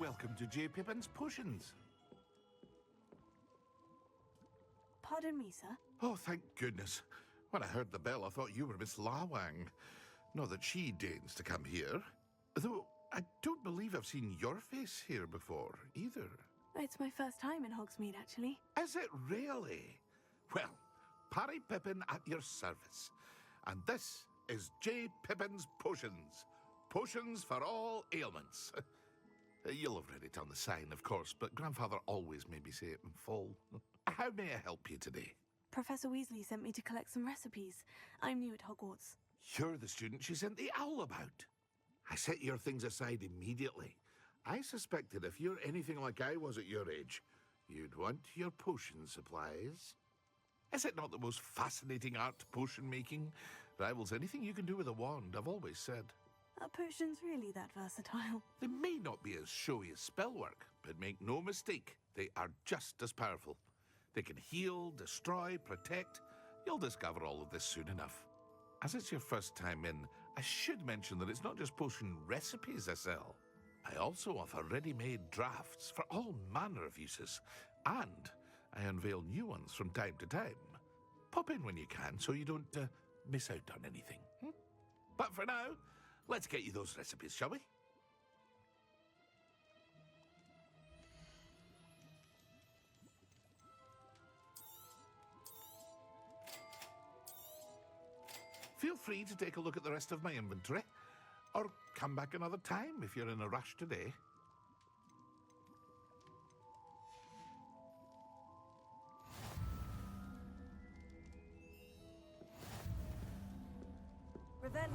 welcome to J. Pippin's Potions. Pardon me, sir. Oh, thank goodness. When I heard the bell, I thought you were Miss Lawang. Not that she deigns to come here. Though I don't believe I've seen your face here before, either. It's my first time in Hogsmeade, actually. Is it really? Well, Parry Pippin at your service. And this is J. Pippin's Potions. Potions for all ailments. You'll have read it on the sign, of course, but Grandfather always made me say it in full. How may I help you today? Professor Weasley sent me to collect some recipes. I'm new at Hogwarts. You're the student she sent the owl about. I set your things aside immediately. I suspected if you're anything like I was at your age, you'd want your potion supplies. Is it not the most fascinating art, potion making? Rivals anything you can do with a wand, I've always said. Are potions really that versatile? They may not be as showy as spellwork, but make no mistake, they are just as powerful. They can heal, destroy, protect. You'll discover all of this soon enough. As it's your first time in, I should mention that it's not just potion recipes I sell. I also offer ready-made drafts for all manner of uses, and I unveil new ones from time to time. Pop in when you can so you don't miss out on anything. But for now, let's get you those recipes, shall we? Feel free to take a look at the rest of my inventory, or come back another time if you're in a rush today. Revelio.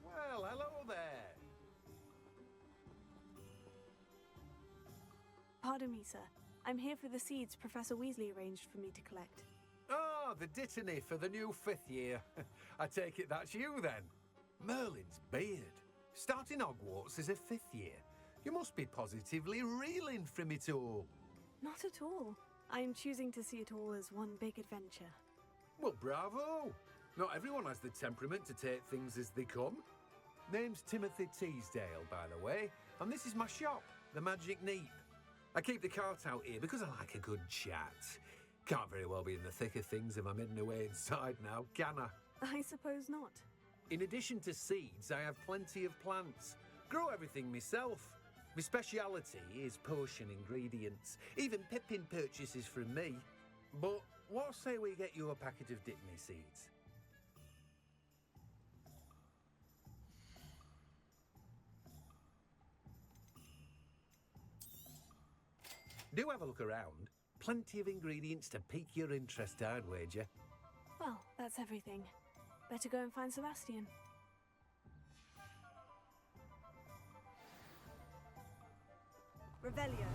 Well, hello there. Pardon me, sir. I'm here for the seeds Professor Weasley arranged for me to collect. Oh, the dittany for the new 5th year. I take it that's you then. Merlin's beard. Starting Hogwarts as a 5th year. You must be positively reeling from it all. Not at all. I'm choosing to see it all as one big adventure. Well, bravo. Not everyone has the temperament to take things as they come. Name's Timothy Teasdale, by the way, and this is my shop, the Magic Neep. I keep the cart out here because I like a good chat. Can't very well be in the thick of things if I'm hidden away inside now, can I? I suppose not. In addition to seeds, I have plenty of plants. Grow everything myself. My speciality is potion ingredients. Even Pippin purchases from me. But what say we get you a packet of dittany seeds? Do have a look around. Plenty of ingredients to pique your interest, I'd wager. Well, that's everything. Better go and find Sebastian. Revelio.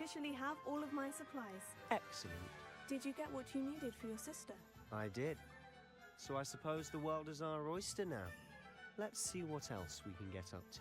officially have all of my supplies. Excellent. Did you get what you needed for your sister? I did. So I suppose the world is our oyster now. Let's see what else we can get up to.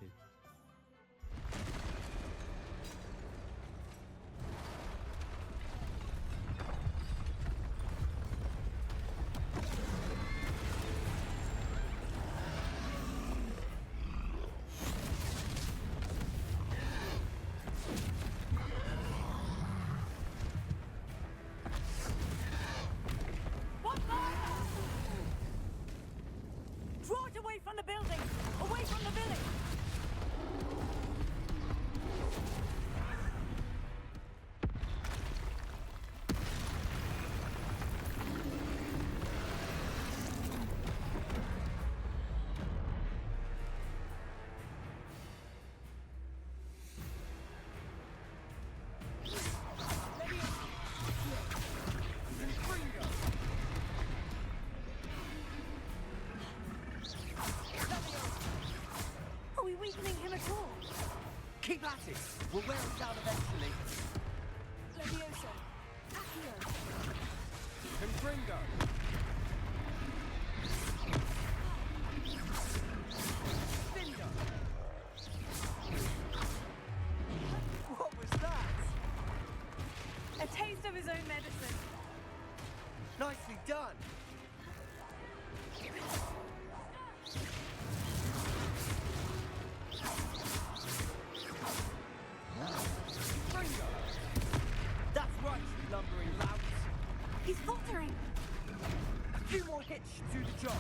Draw it away from the building! Away from the village! Are we weakening him at all? Keep at it! We'll wear it down eventually. Levioso! Accio! Confringo! Findo! What was that? A taste of his own medicine. Nicely done! Confringo! That's right, you lumbering louts! He's faltering. A few more hits should do the job.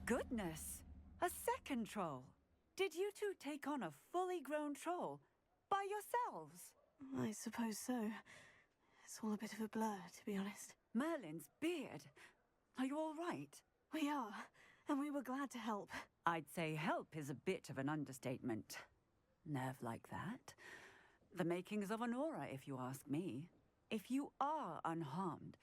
Goodness! A second troll! Did you two take on a fully grown troll? By yourselves? I suppose so. It's all a bit of a blur, to be honest. Merlin's beard! Are you all right? We are, and we were glad to help. I'd say help is a bit of an understatement. Nerve like that. The makings of an aura, if you ask me. If you are unharmed,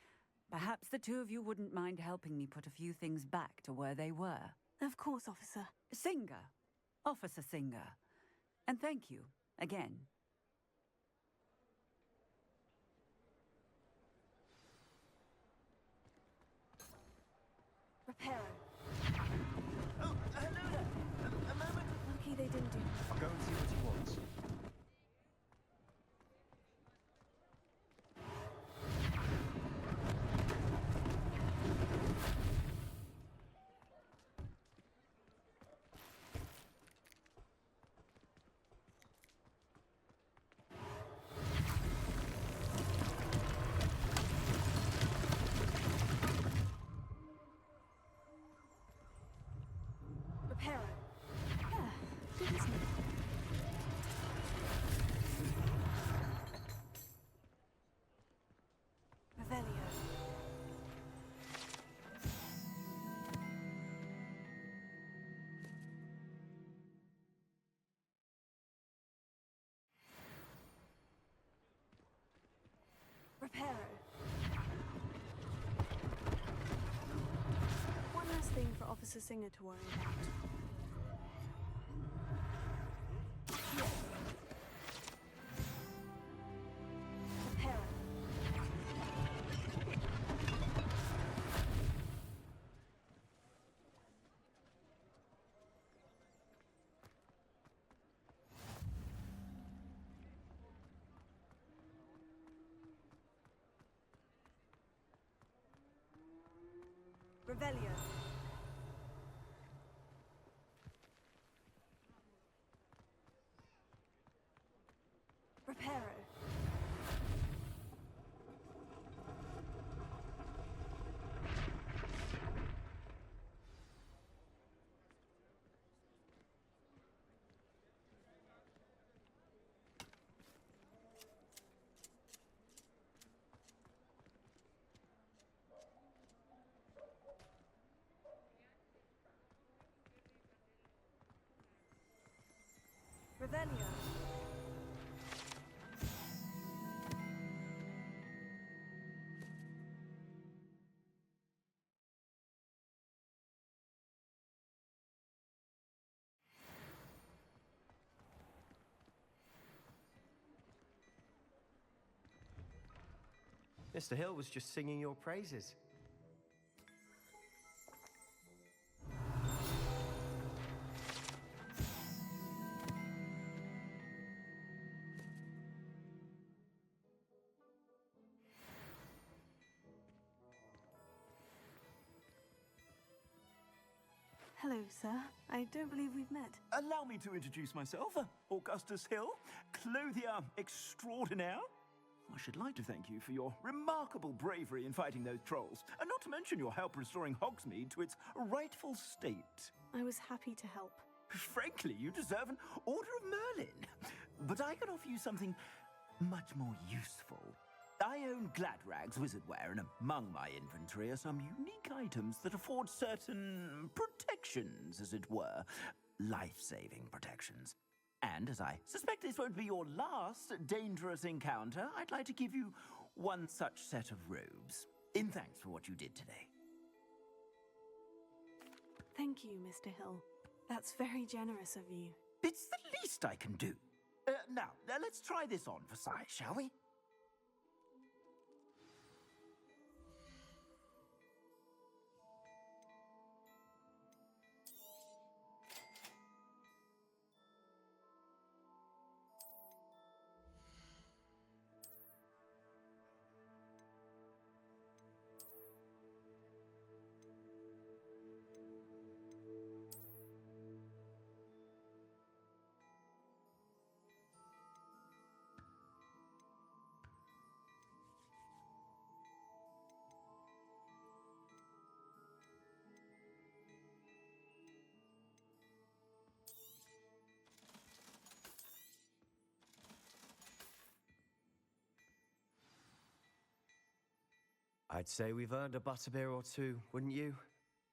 perhaps the two of you wouldn't mind helping me put a few things back to where they were. Of course, officer. Singer. Officer Singer. And thank you, again. Reparo. Oh, hello there! A moment! Lucky they didn't do. I'll go and see what he wants. Reparo. Yeah, good, isn't it? Revelio. Reparo. One last thing for Officer Singer to worry about. Reparo. Revelio. Reparo. earlier. Mr. Hill was just singing your praises. Hello, sir. I don't believe we've met. Allow me to introduce myself, Augustus Hill, clothier extraordinaire. I should like to thank you for your remarkable bravery in fighting those trolls, and not to mention your help restoring Hogsmeade to its rightful state. I was happy to help. Frankly, you deserve an Order of Merlin. But I can offer you something much more useful. I own Gladrag's wizardware, and among my inventory are some unique items that afford certain protections, as it were. Life-saving protections. And as I suspect this won't be your last dangerous encounter, I'd like to give you one such set of robes, in thanks for what you did today. Thank you, Mr. Hill. That's very generous of you. It's the least I can do. Now, let's try this on for size, shall we? I'd say we've earned a butterbeer or two, wouldn't you?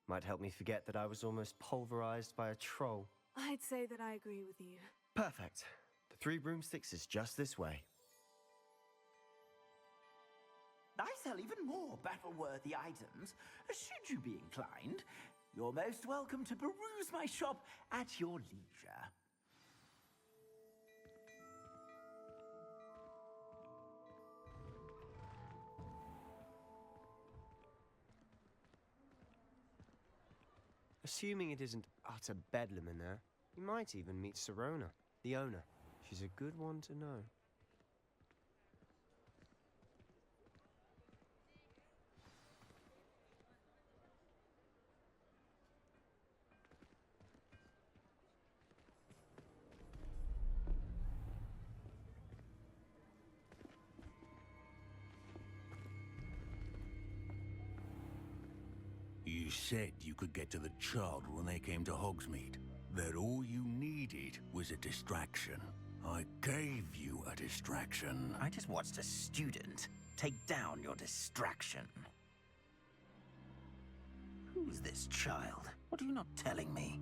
Might help me forget that I was almost pulverized by a troll. I'd say that I agree with you. Perfect. The 3 broomsticks is just this way. I sell even more battle-worthy items. Should you be inclined, you're most welcome to peruse my shop at your leisure. Assuming it isn't utter bedlam in there, you might even meet Sirona, the owner. She's a good one to know. You said you could get to the child when they came to Hogsmeade. That all you needed was a distraction. I gave you a distraction. I just watched a student take down your distraction. Who's this child? What are you not telling me?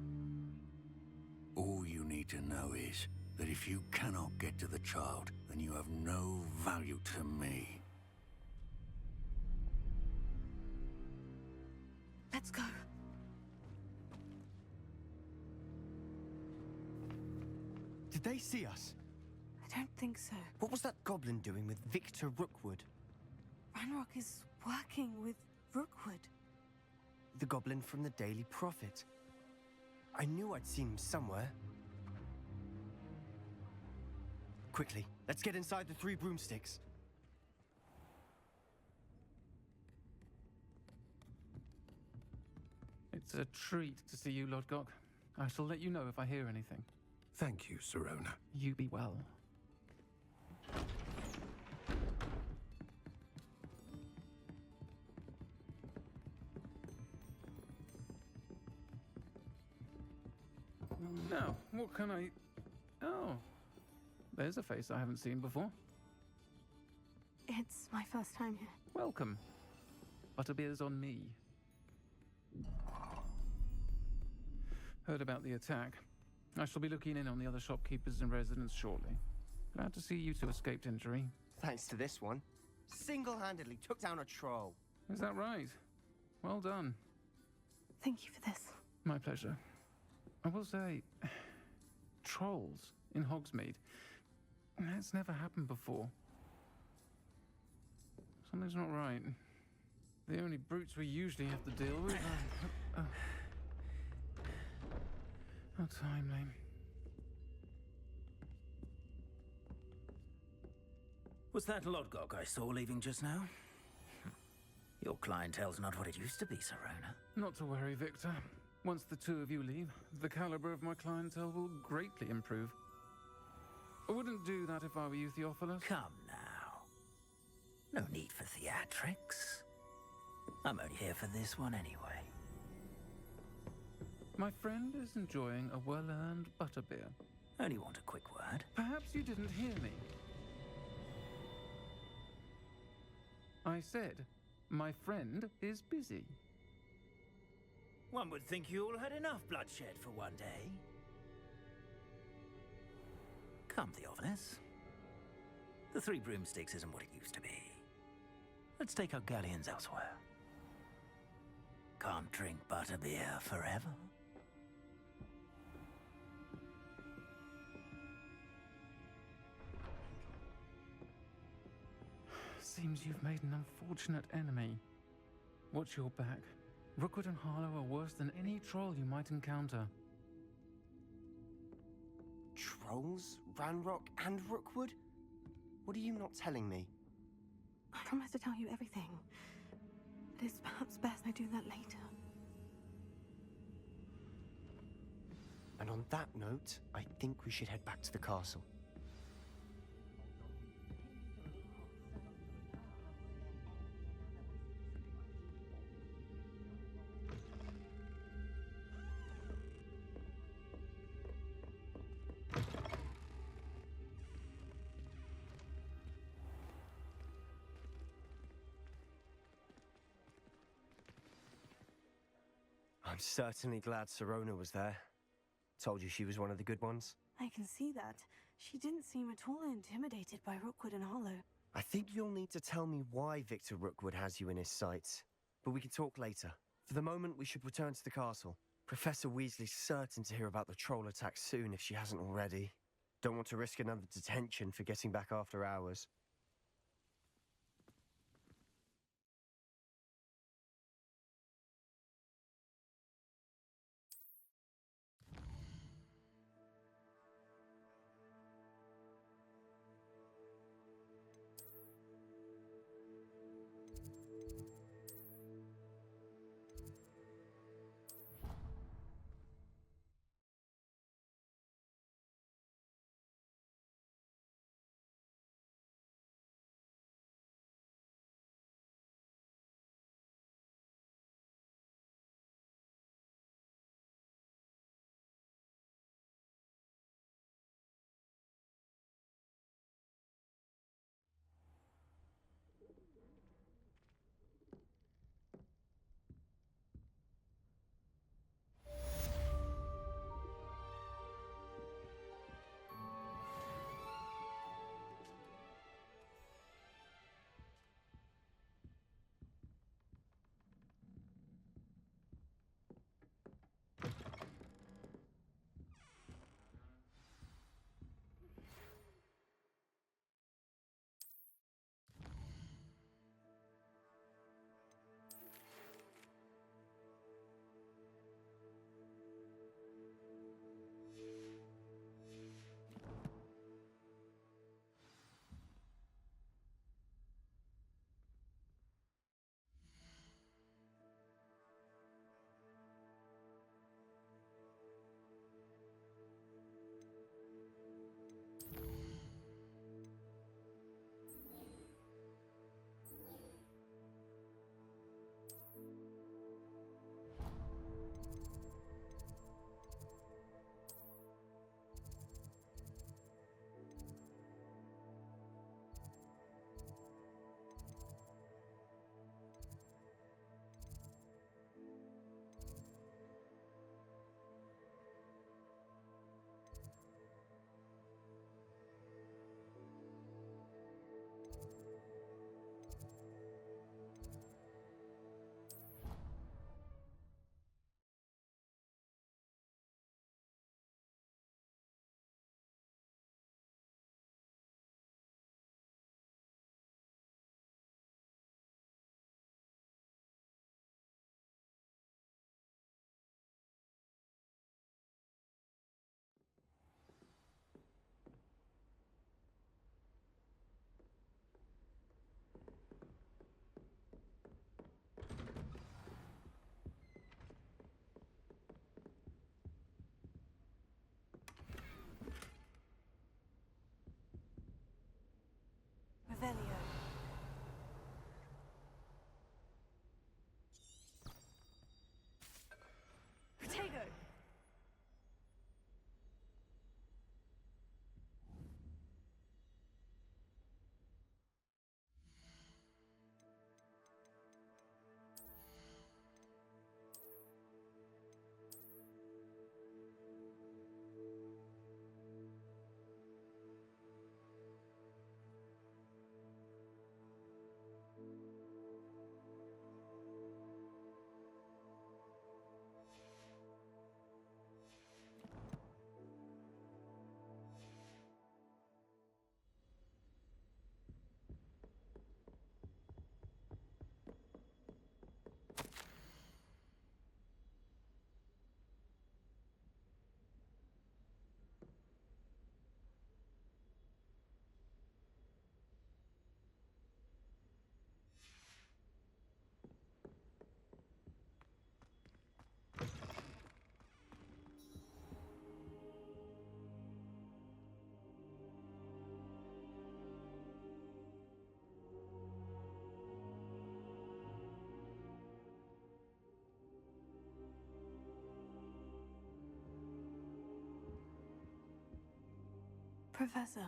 All you need to know is that if you cannot get to the child, then you have no value to me. Let's go. Did they see us? I don't think so. What was that goblin doing with Victor Rookwood? Ranrock is working with Rookwood. The goblin from the Daily Prophet. I knew I'd seen him somewhere. Quickly, let's get inside the 3 broomsticks. It's a treat to see you, Lodgok. I shall let you know if I hear anything. Thank you, Sirona. You be well. Now, what can I... Oh, there's a face I haven't seen before. It's my first time here. Welcome. Butterbeer's on me. Heard about the attack. I shall be looking in on the other shopkeepers and residents shortly. Glad to see you two escaped injury. Thanks to this one. Single-handedly took down a troll. Is that right? Well done. Thank you for this. My pleasure. I will say, trolls in Hogsmeade. That's never happened before. Something's not right. The only brutes we usually have to deal with are... How timely. Was that Lodgok I saw leaving just now? Your clientele's not what it used to be, Serona. Not to worry, Victor. Once the two of you leave, the caliber of my clientele will greatly improve. I wouldn't do that if I were you, Theophilus. Come now. No need for theatrics. I'm only here for this one anyway. My friend is enjoying a well-earned butterbeer. Only want a quick word. Perhaps you didn't hear me. I said, my friend is busy. One would think you all had enough bloodshed for one day. Come, Theophilus. The Three Broomsticks isn't what it used to be. Let's take our galleons elsewhere. Can't drink butterbeer forever. Seems you've made an unfortunate enemy. Watch your back. Rookwood and Harlow are worse than any troll you might encounter. Trolls? Ranrock and Rookwood? What are you not telling me? I promise to tell you everything. But it's perhaps best I do that later. And on that note, I think we should head back to the castle. I'm certainly glad Serona was there. Told you she was one of the good ones. I can see that. She didn't seem at all intimidated by Rookwood and Harlow. I think you'll need to tell me why Victor Rookwood has you in his sights. But we can talk later. For the moment, we should return to the castle. Professor Weasley's certain to hear about the troll attack soon if she hasn't already. Don't want to risk another detention for getting back after hours. Professor,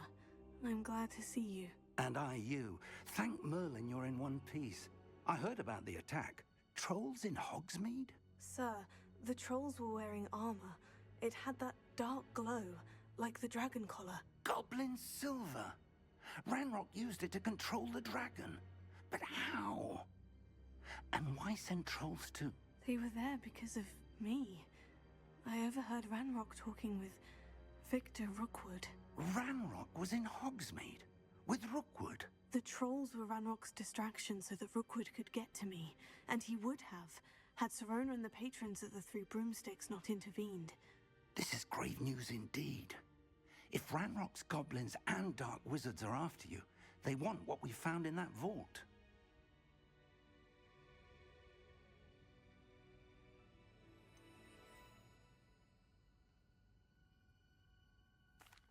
I'm glad to see you. And I you. Thank Merlin you're in one piece. I heard about the attack. Trolls in Hogsmeade? Sir, the trolls were wearing armor. It had that dark glow, like the dragon collar. Goblin silver. Ranrock used it to control the dragon. But how? And why send trolls to... They were there because of me. I overheard Ranrock talking with Victor Rookwood. Ranrock was in Hogsmeade with Rookwood. The trolls were Ranrock's distraction so that Rookwood could get to me, and he would have, had Serona and the patrons of the Three Broomsticks not intervened. This is grave news indeed. If Ranrock's goblins and dark wizards are after you, they want what we found in that vault.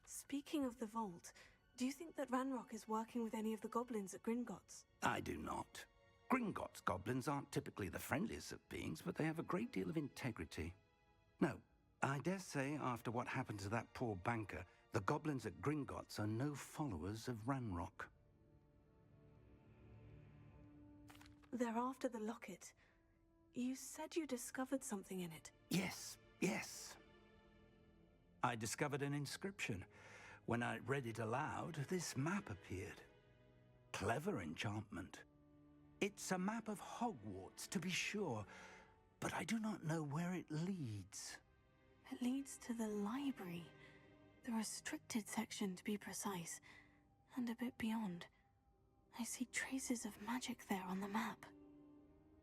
Speaking of the vault, do you think that Ranrock is working with any of the goblins at Gringotts? I do not. Gringotts goblins aren't typically the friendliest of beings, but they have a great deal of integrity. No, I dare say after what happened to that poor banker, the goblins at Gringotts are no followers of Ranrock. They're after the locket. You said you discovered something in it. Yes. I discovered an inscription. When I read it aloud, this map appeared. Clever enchantment. It's a map of Hogwarts, to be sure, but I do not know where it leads. It leads to the library. The restricted section, to be precise, and a bit beyond. I see traces of magic there on the map.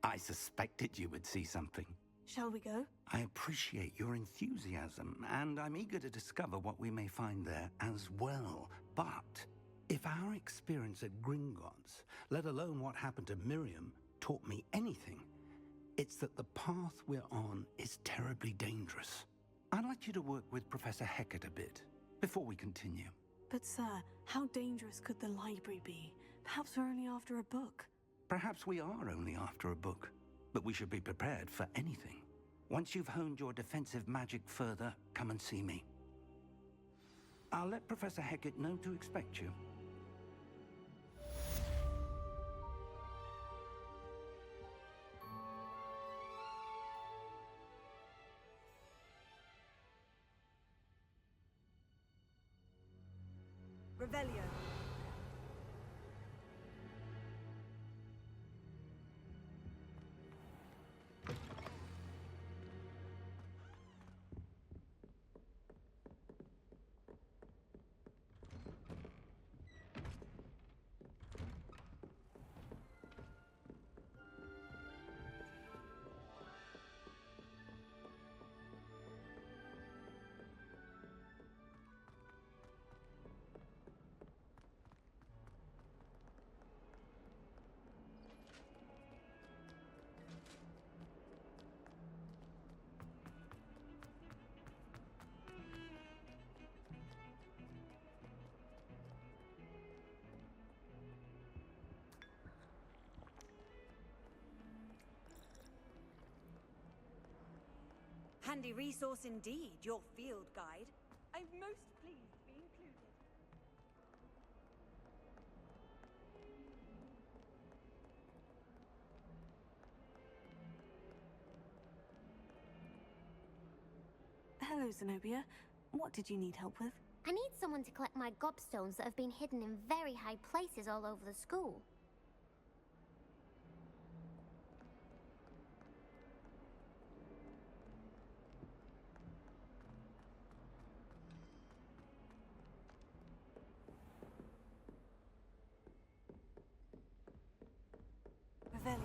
I suspected you would see something. Shall we go? I appreciate your enthusiasm, and I'm eager to discover what we may find there as well. But if our experience at Gringotts, let alone what happened to Miriam, taught me anything, it's that the path we're on is terribly dangerous. I'd like you to work with Professor Hecat a bit before we continue. But sir, how dangerous could the library be? Perhaps we're only after a book. Perhaps we are only after a book, but we should be prepared for anything. Once you've honed your defensive magic further, come and see me. I'll let Professor Hecat know to expect you. Revelio. Handy resource indeed, your field guide. I'm most pleased to be included. Hello, Zenobia. What did you need help with? I need someone to collect my gobstones that have been hidden in very high places all over the school. Revelio.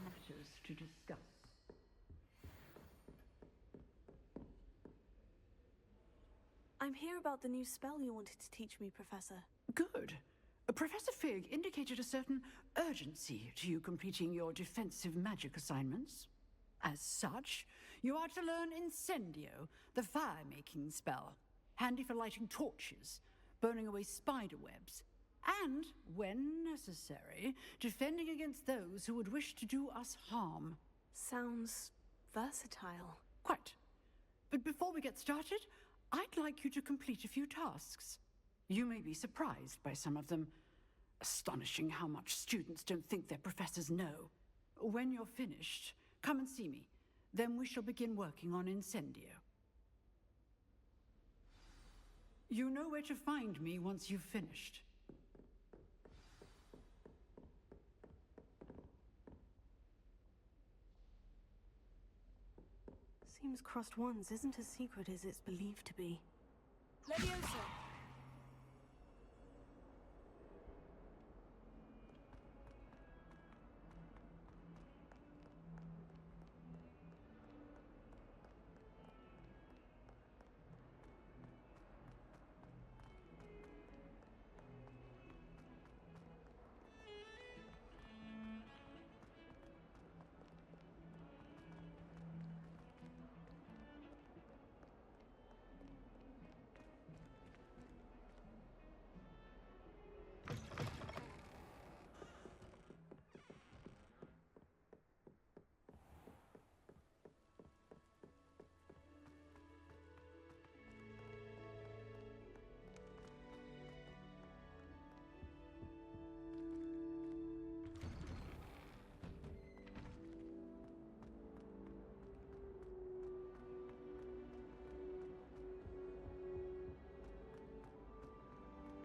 Matters to discuss. I'm here about the new spell you wanted to teach me, Professor. Good. Professor Fig indicated a certain urgency to you completing your defensive magic assignments. As such, you are to learn Incendio, the fire-making spell, handy for lighting torches, burning away spider webs, and, when necessary, defending against those who would wish to do us harm. Sounds versatile. Quite. But before we get started, I'd like you to complete a few tasks. You may be surprised by some of them. Astonishing how much students don't think their professors know. When you're finished, come and see me. Then we shall begin working on Incendio. You know where to find me once you've finished. Seems Crossed Wands isn't as secret as it's believed to be. Leviosa!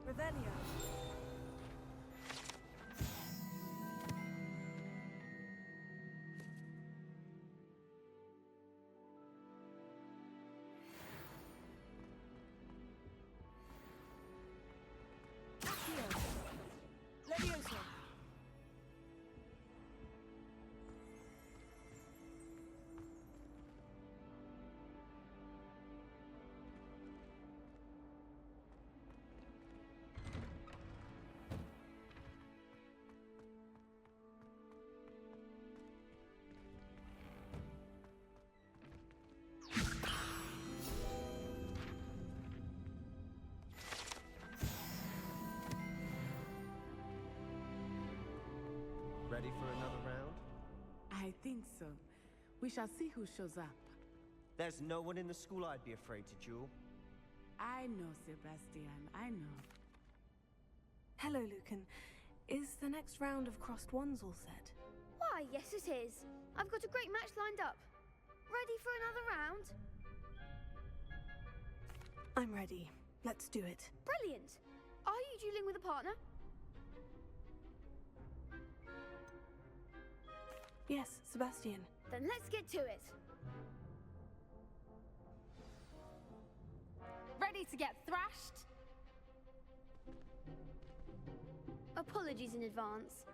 Revelio. Accio. Leviosa. Ready for another round? I think so. We shall see who shows up. There's no one in the school I'd be afraid to duel. I know, Sebastian. I know. Hello, Lucan. Is the next round of Crossed Wands all set? Why, yes it is. I've got a great match lined up. Ready for another round? I'm ready. Let's do it. Brilliant. Are you dueling with a partner? Yes, Sebastian. Then let's get to it. Ready to get thrashed? Apologies in advance.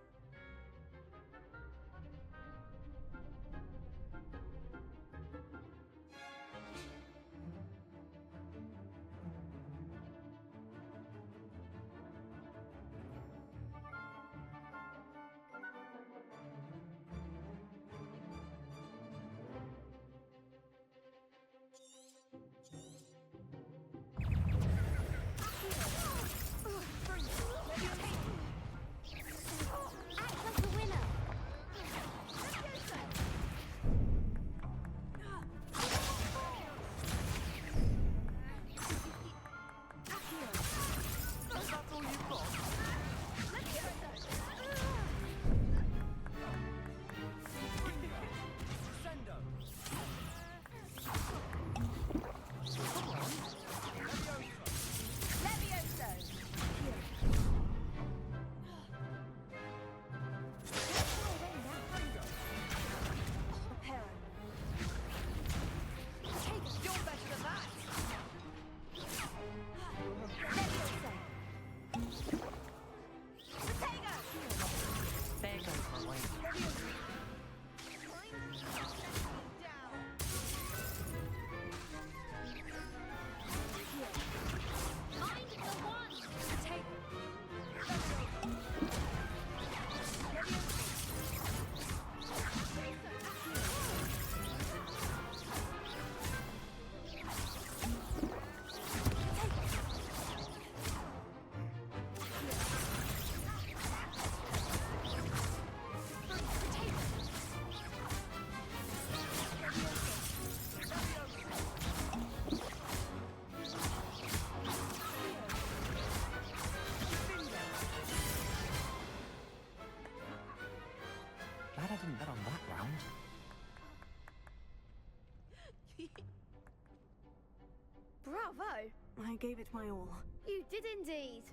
Bravo! I gave it my all. You did indeed.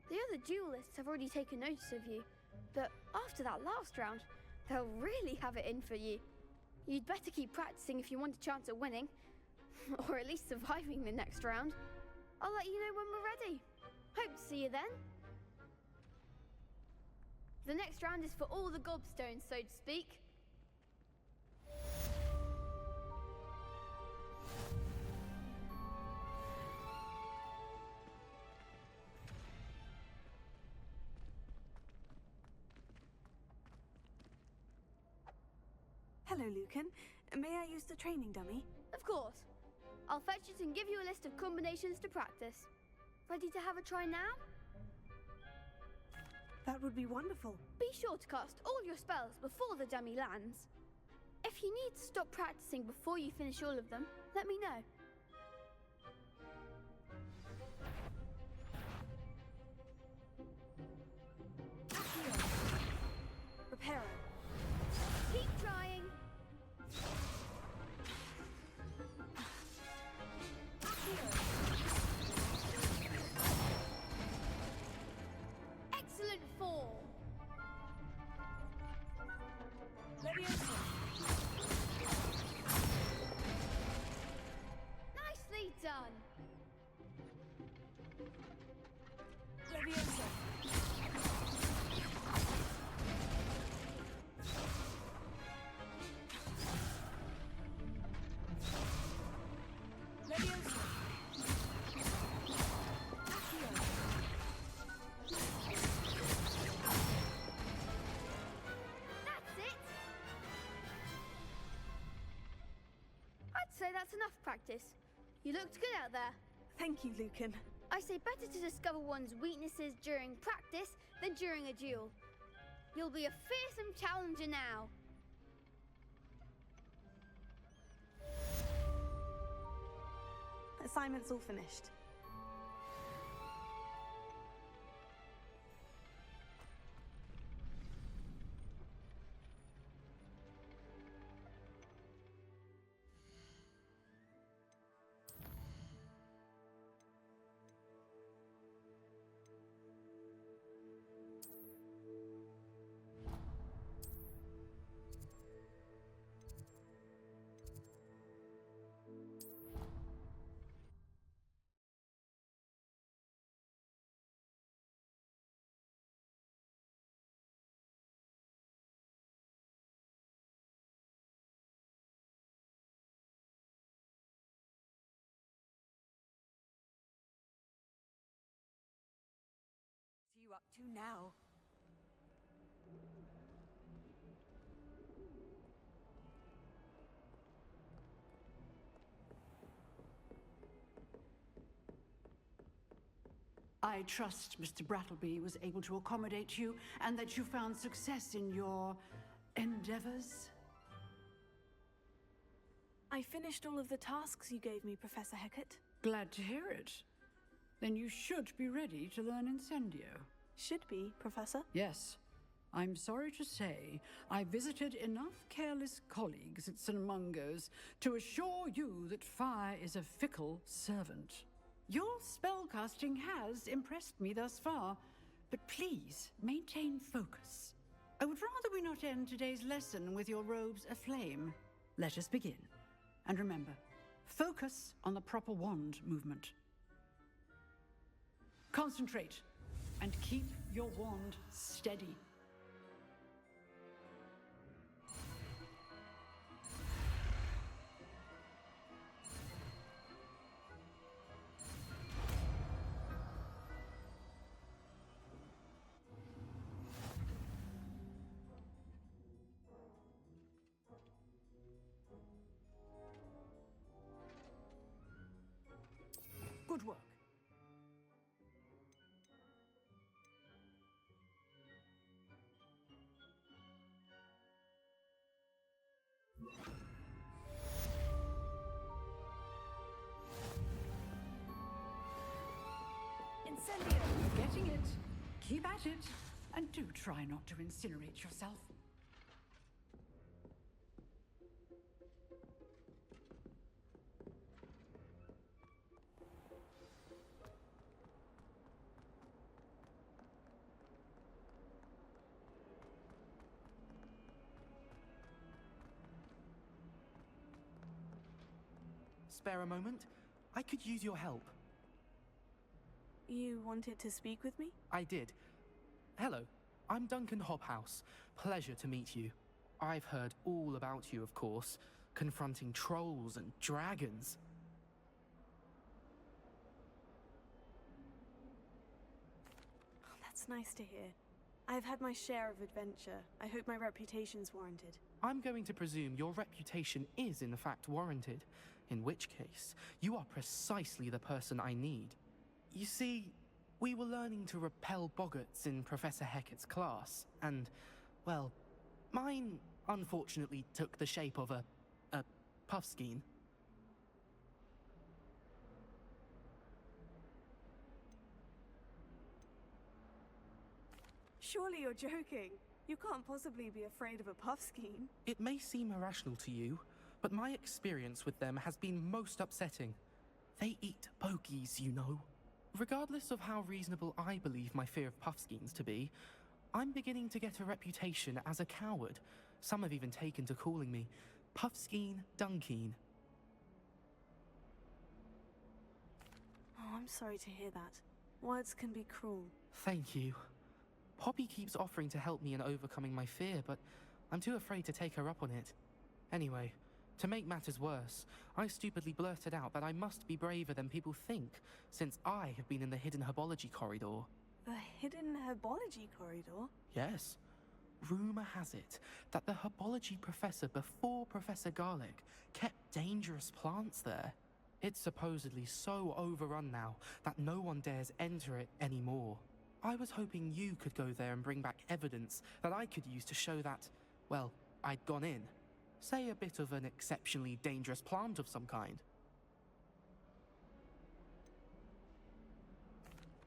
The other duelists have already taken notice of you, but after that last round, they'll really have it in for you. You'd better keep practicing if you want a chance at winning, or at least surviving the next round. I'll let you know when we're ready. Hope to see you then. The next round is for all the gobstones, so to speak. Hello, Lucan. May I use the training dummy? Of course. I'll fetch it and give you a list of combinations to practice. Ready to have a try now? That would be wonderful. Be sure to cast all your spells before the dummy lands. If you need to stop practicing before you finish all of them, let me know. Reparo. Keep trying. Excellent fall. Nicely done. Leviosa. That's it. I'd say that's enough practice. You looked good out there. Thank you, Lucan. I say better to discover one's weaknesses during practice than during a duel. You'll be a fearsome challenger now. Assignment's all finished. You up to now? I trust Mr. Brattleby was able to accommodate you and that you found success in your endeavors. I finished all of the tasks you gave me, Professor Hecat. Glad to hear it. Then you should be ready to learn Incendio. Should be, Professor. Yes. I'm sorry to say, I visited enough careless colleagues at St. Mungo's to assure you that fire is a fickle servant. Your spellcasting has impressed me thus far, but please maintain focus. I would rather we not end today's lesson with your robes aflame. Let us begin. And remember, focus on the proper wand movement. Concentrate and keep your wand steady. Good work. Incendio! You're getting it. Keep at it. And do try not to incinerate yourself. spare a moment? I could use your help. You wanted to speak with me? I did. Hello, I'm Duncan Hobhouse. Pleasure to meet you. I've heard all about you, of course, confronting trolls and dragons. Oh, that's nice to hear. I've had my share of adventure. I hope my reputation's warranted. I'm going to presume your reputation is in fact warranted, in which case, you are precisely the person I need. You see, we were learning to repel boggarts in Professor Hecat's class, and, well, mine unfortunately took the shape of a puffskein. Surely you're joking. You can't possibly be afraid of a puffskein. It may seem irrational to you, but my experience with them has been most upsetting. They eat bogies, you know. Regardless of how reasonable I believe my fear of puffskeins to be, I'm beginning to get a reputation as a coward. Some have even taken to calling me Puffskein Dunkeen. Oh, I'm sorry to hear that. Words can be cruel. Thank you. Poppy keeps offering to help me in overcoming my fear, but I'm too afraid to take her up on it. Anyway, to make matters worse, I stupidly blurted out that I must be braver than people think, since I have been in the hidden herbology corridor. The hidden herbology corridor? Yes. Rumor has it that the herbology professor before Professor Garlic kept dangerous plants there. It's supposedly so overrun now that no one dares enter it anymore. I was hoping you could go there and bring back evidence that I could use to show that, well, I'd gone in. Say a bit of an exceptionally dangerous plant of some kind.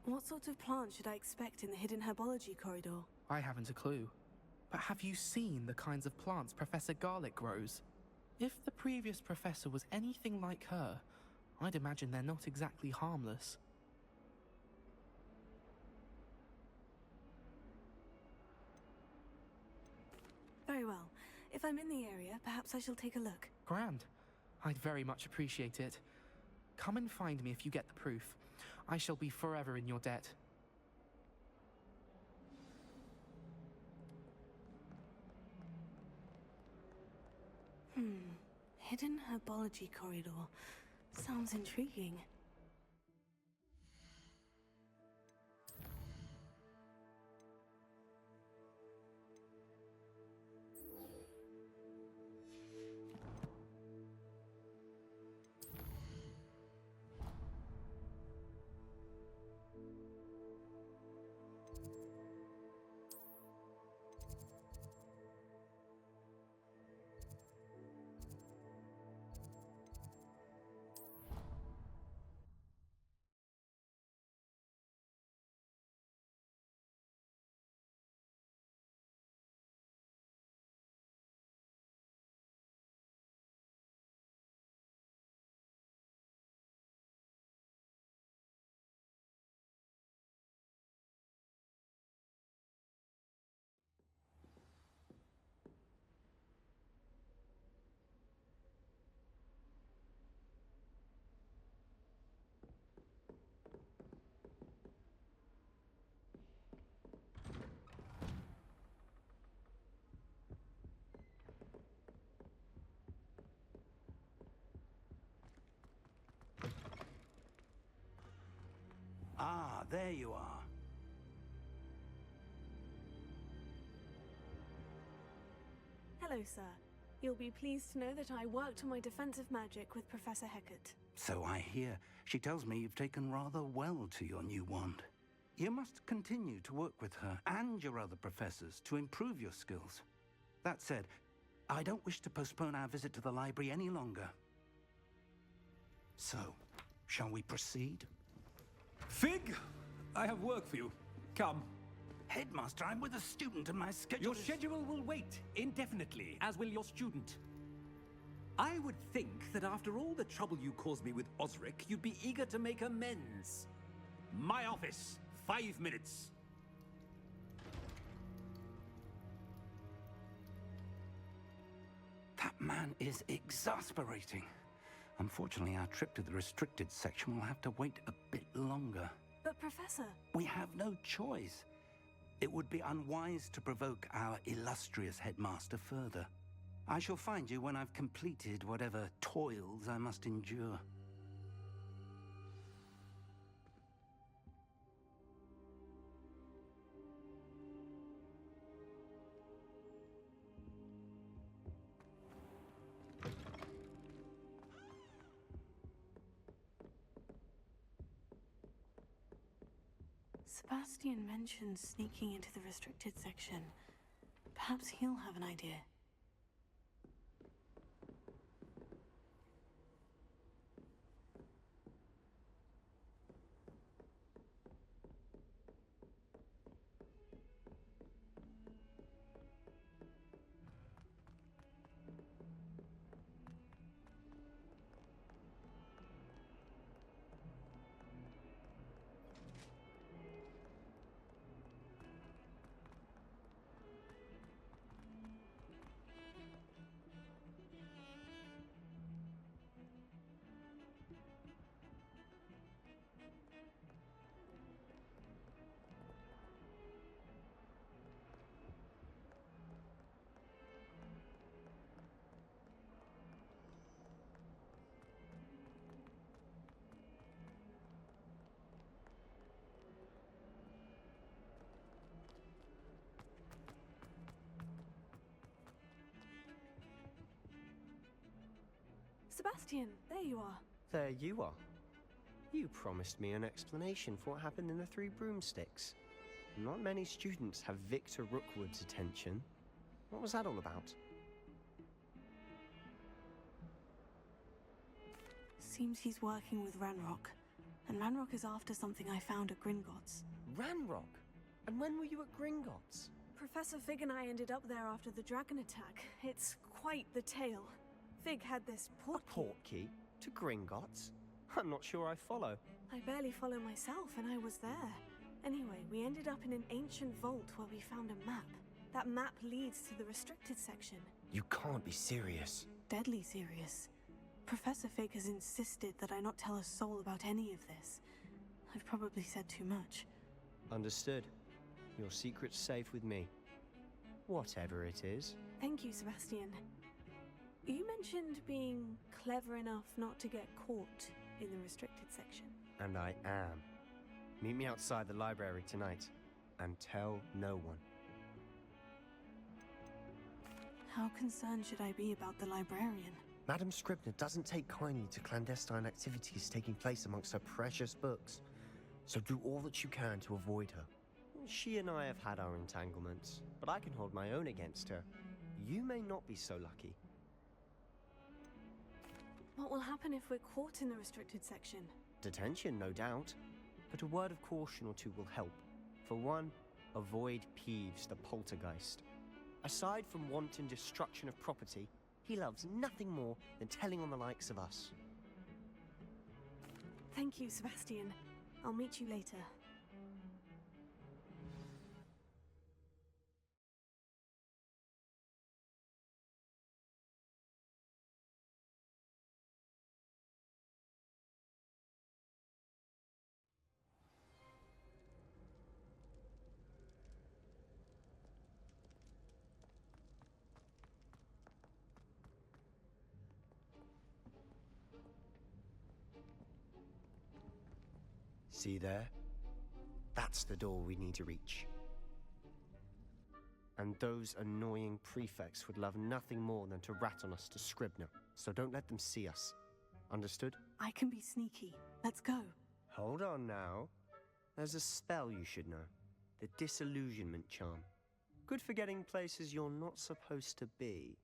What sort of plant should I expect in the hidden herbology corridor? I haven't a clue. But have you seen the kinds of plants Professor Garlic grows? If the previous professor was anything like her, I'd imagine they're not exactly harmless. Very well. If I'm in the area, perhaps I shall take a look. Grand. I'd very much appreciate it. Come and find me if you get the proof. I shall be forever in your debt. Hidden herbology corridor. Sounds intriguing. Ah, there you are. Hello, sir. You'll be pleased to know that I worked on my defensive magic with Professor Hecat. So I hear. She tells me you've taken rather well to your new wand. You must continue to work with her and your other professors to improve your skills. That said, I don't wish to postpone our visit to the library any longer. So, shall we proceed? Fig, I have work for you. Come. Headmaster, I'm with a student and my schedule Your schedule will wait indefinitely, as will your student. I would think that after all the trouble you caused me with Osric, you'd be eager to make amends. My office, 5 minutes. That man is exasperating. Unfortunately, our trip to the restricted section will have to wait a bit longer. But, Professor... We have no choice. It would be unwise to provoke our illustrious headmaster further. I shall find you when I've completed whatever toils I must endure. Sebastian mentioned sneaking into the restricted section. Perhaps he'll have an idea. Sebastian, there you are. There you are. You promised me an explanation for what happened in the Three Broomsticks. Not many students have Victor Rookwood's attention. What was that all about? Seems he's working with Ranrock. And Ranrock is after something I found at Gringotts. Ranrock? And when were you at Gringotts? Professor Fig and I ended up there after the dragon attack. It's quite the tale. Fig had this portkey to Gringotts? I'm not sure I follow. I barely follow myself, and I was there. Anyway, we ended up in an ancient vault where we found a map. That map leads to the restricted section. You can't be serious. Deadly serious. Professor Fig has insisted that I not tell a soul about any of this. I've probably said too much. Understood. Your secret's safe with me. Whatever it is. Thank you, Sebastian. You mentioned being clever enough not to get caught in the restricted section. And I am. Meet me outside the library tonight, and tell no one. How concerned should I be about the librarian? Madam Scribner doesn't take kindly to clandestine activities taking place amongst her precious books, so do all that you can to avoid her. She and I have had our entanglements, but I can hold my own against her. You may not be so lucky. What will happen if we're caught in the restricted section? Detention, no doubt. But a word of caution or two will help. For one, avoid Peeves, the poltergeist. Aside from wanton destruction of property, he loves nothing more than telling on the likes of us. Thank you, Sebastian. I'll meet you later. See there? That's the door we need to reach. And those annoying prefects would love nothing more than to rat on us to Scribner, so don't let them see us. Understood? I can be sneaky. Let's go. Hold on now. There's a spell you should know. The Disillusionment Charm. Good for getting places you're not supposed to be.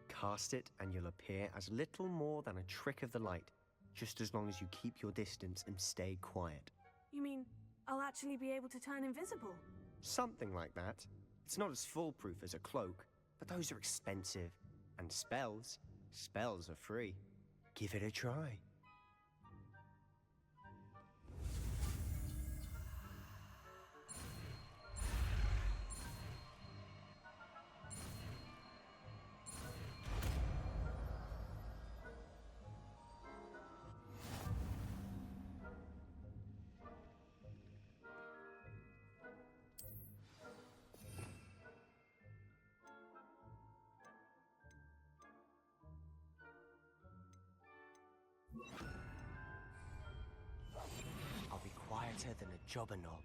Cast it and you'll appear as little more than a trick of the light, just as long as you keep your distance and stay quiet. You mean I'll actually be able to turn invisible? Something like that. It's not as foolproof as a cloak, but those are expensive. And spells are free. Give it a try. job and all.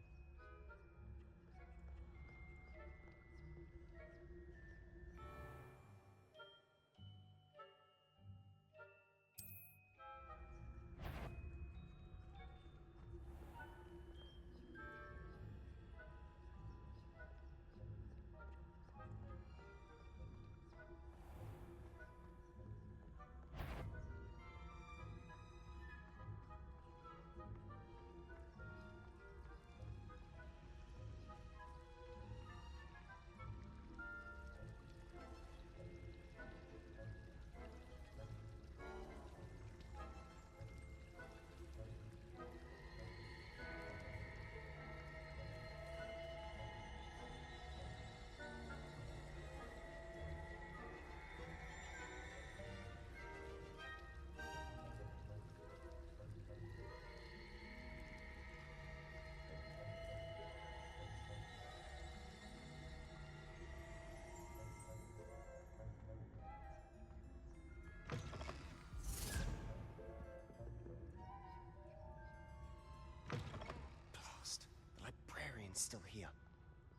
Blast. The librarian's still here.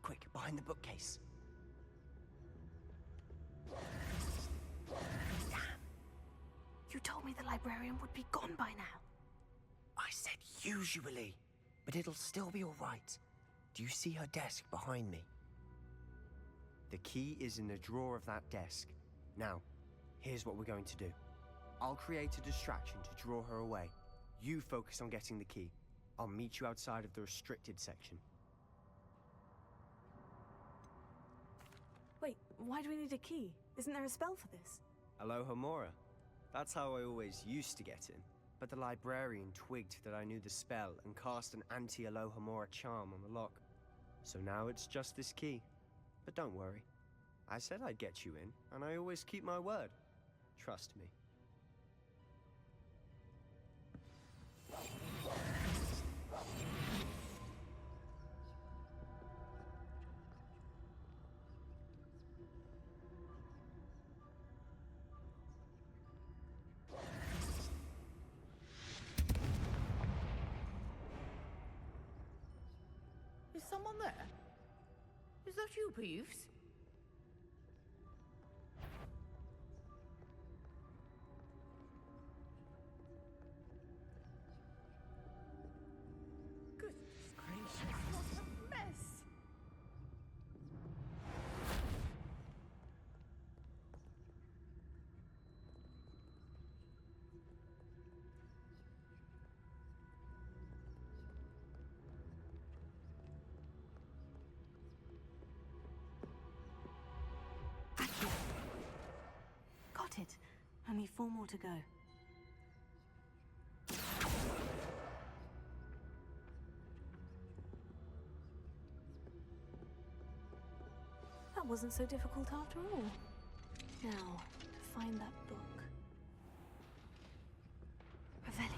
Quick, behind the bookcase. Damn. You told me the librarian would be gone by now. I said usually, but it'll still be all right. Do you see her desk behind me? The key is in the drawer of that desk. Now, here's what we're going to do. I'll create a distraction to draw her away. You focus on getting the key. I'll meet you outside of the restricted section. Wait, why do we need a key? Isn't there a spell for this? Aloha Mora. That's how I always used to get in. But the librarian twigged that I knew the spell and cast an anti-Aloha Mora charm on the lock. So now it's just this key. But don't worry. I said I'd get you in, and I always keep my word. Trust me. Is someone there? Is that you, Peeves? Goodness gracious, what a mess! Got it. Only 4 more to go. That wasn't so difficult after all. Now, find that book. Revelio.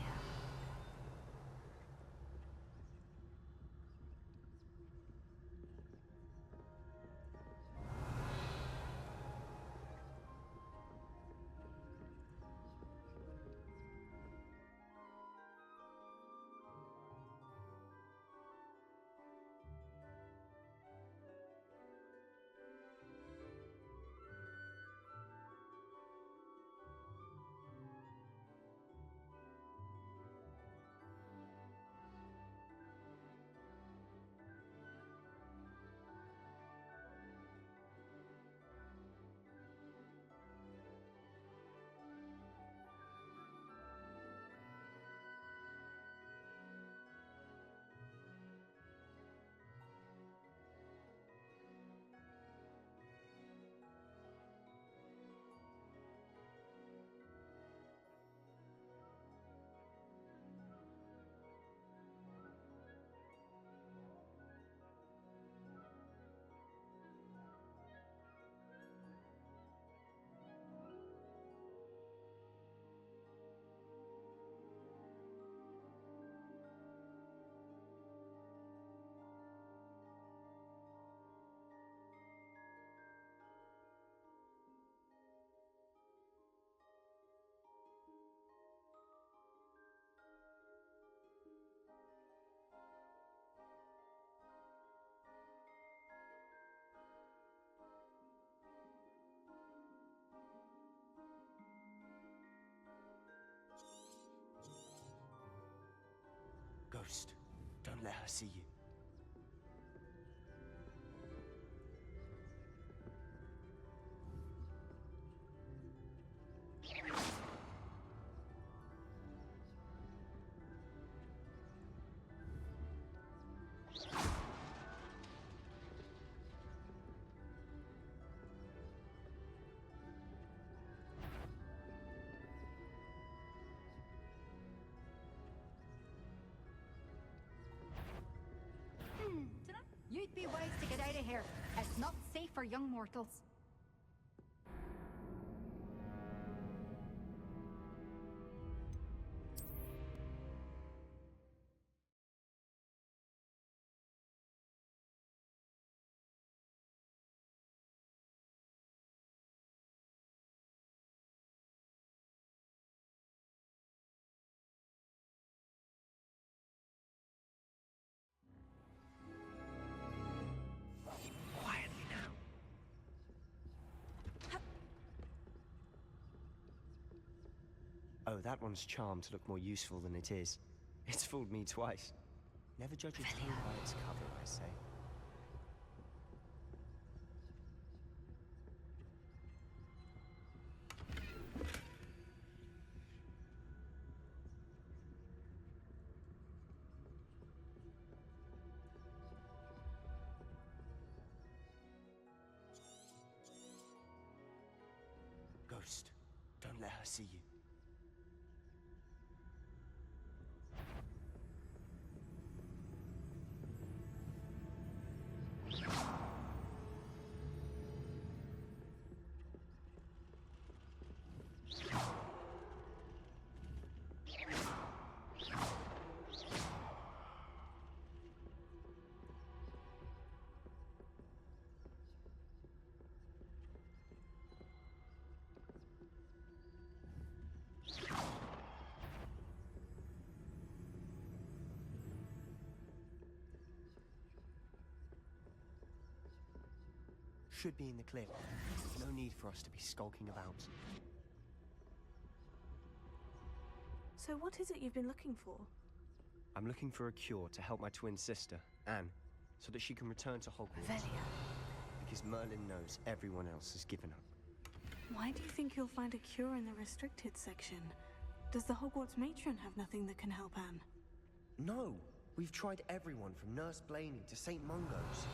her see you. You'd be wise to get out of here. It's not safe for young mortals. Oh, that one's charmed to look more useful than it is. It's fooled me twice. Never judge a toad by its cover, I say. Ghost, don't let her see you. Should be in the clear. No need for us to be skulking about. So what is it you've been looking for? I'm looking for a cure to help my twin sister, Anne, so that she can return to Hogwarts. Velia. Because Merlin knows everyone else has given up. Why do you think you'll find a cure in the restricted section? Does the Hogwarts matron have nothing that can help Anne? No! We've tried everyone from Nurse Blaney to St. Mungo's.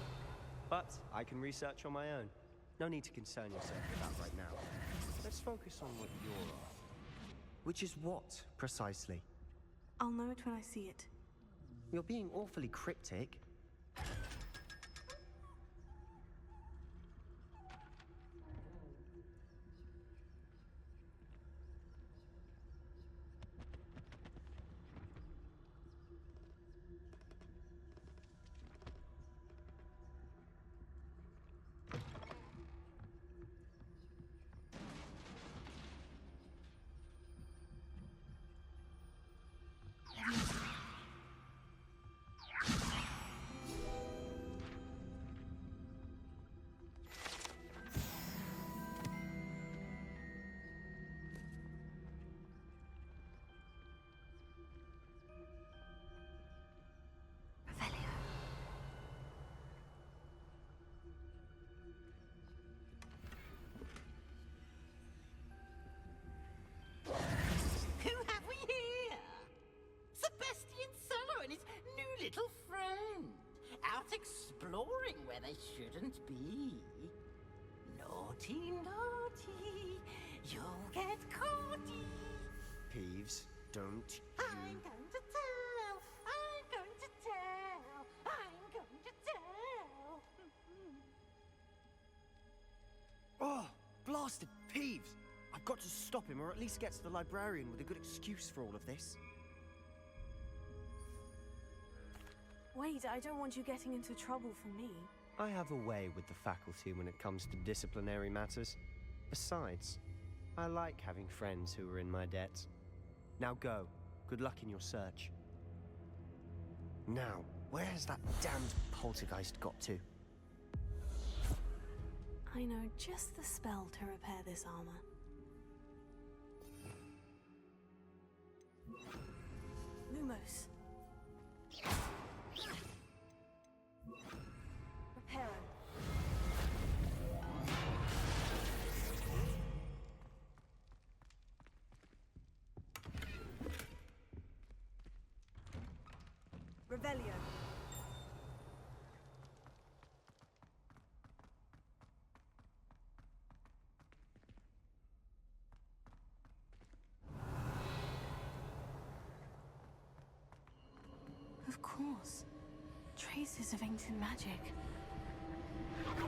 But I can research on my own. No need to concern yourself with that right now. Let's focus on what you're after. Which is what, precisely? I'll know it when I see it. You're being awfully cryptic. Little friend, out exploring where they shouldn't be. Naughty, naughty, you'll get caughty. Peeves, don't I'm going to tell, I'm going to tell, I'm going to tell. Oh, blasted Peeves! I've got to stop him, or at least get to the librarian with a good excuse for all of this. Wait, I don't want you getting into trouble for me. I have a way with the faculty when it comes to disciplinary matters. Besides, I like having friends who are in my debt. Now go. Good luck in your search. Now, where has that damned poltergeist got to? I know just the spell to repair this armor. Lumos. Revelio. Of course. Traces of ancient magic. There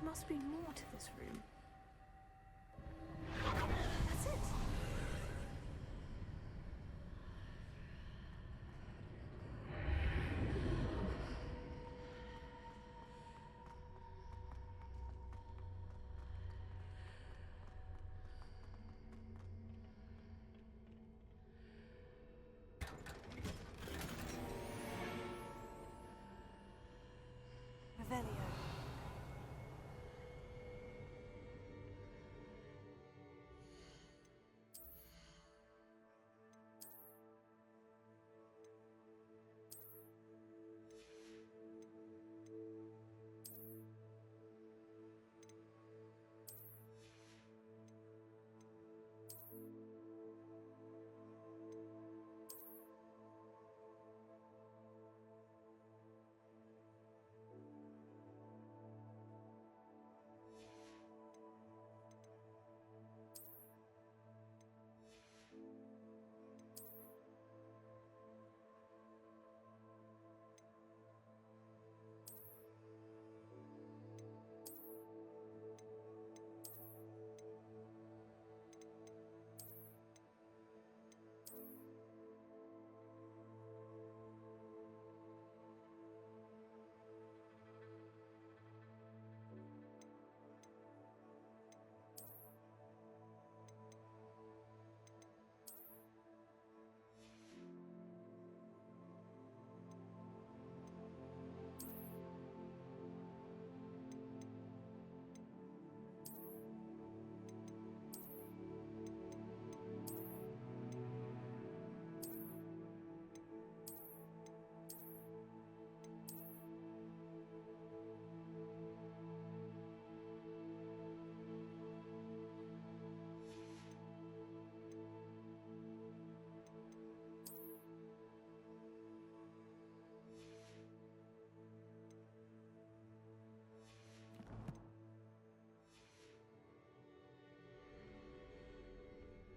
must be more to this room. That's it. Revelio.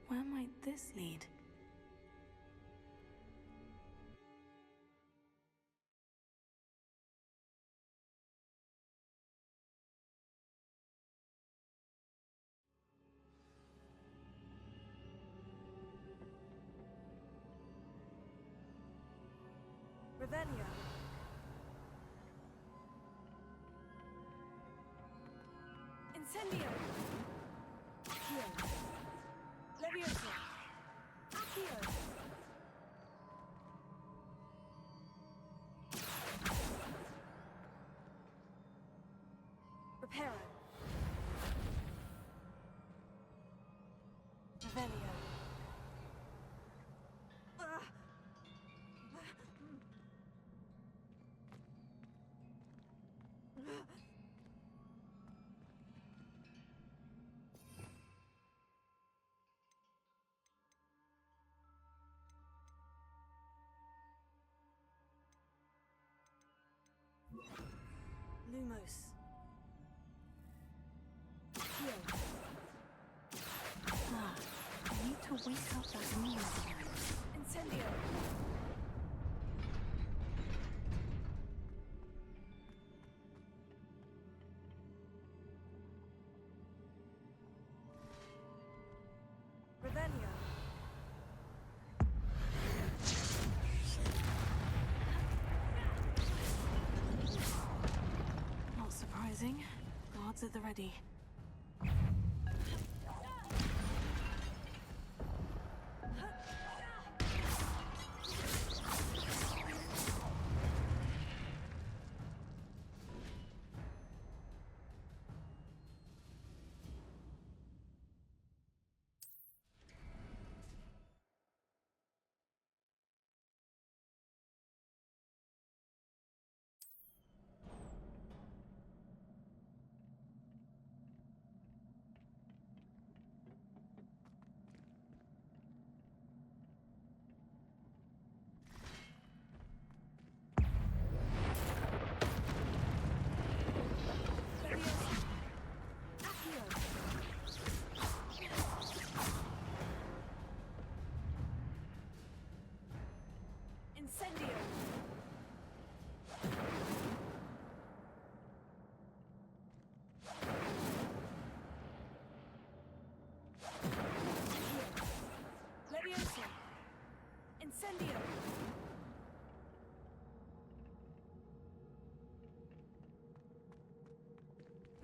Where might this lead? Revelio. Incendio. Accio. Levioso. Accio. Reparo. Revelio. Lumos. Accio. Ah, I need to wake up that moon. Incendio. Revelio. Not surprising. Guards at the ready.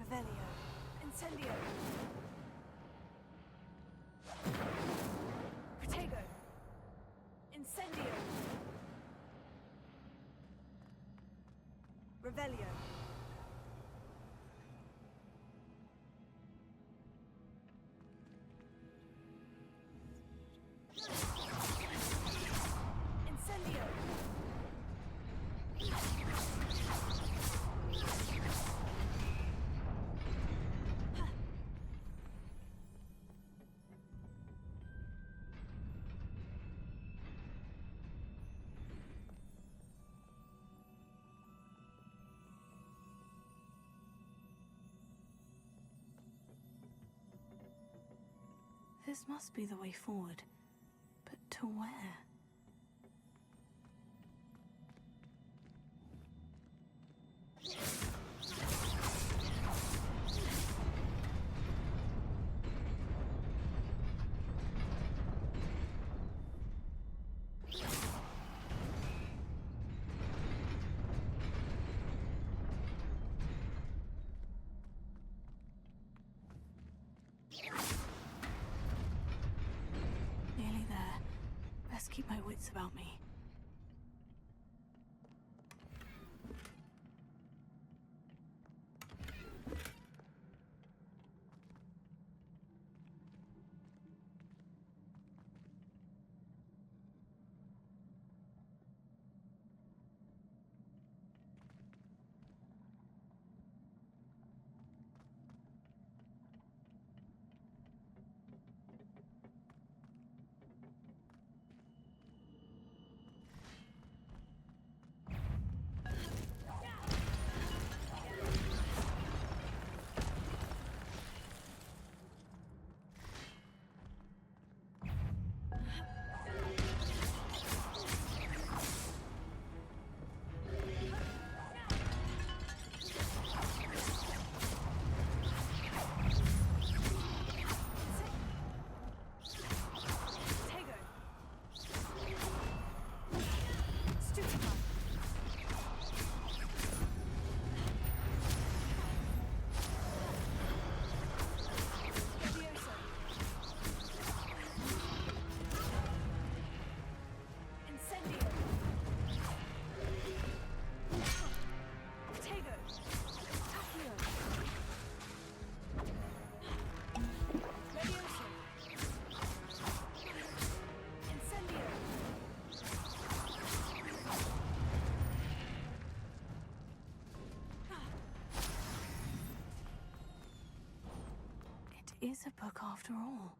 Revelio. Incendio. Protego. Incendio. Revelio. Incendio. This must be the way forward. But to where? Nearly there. Best keep my wits about me. Is a book after all.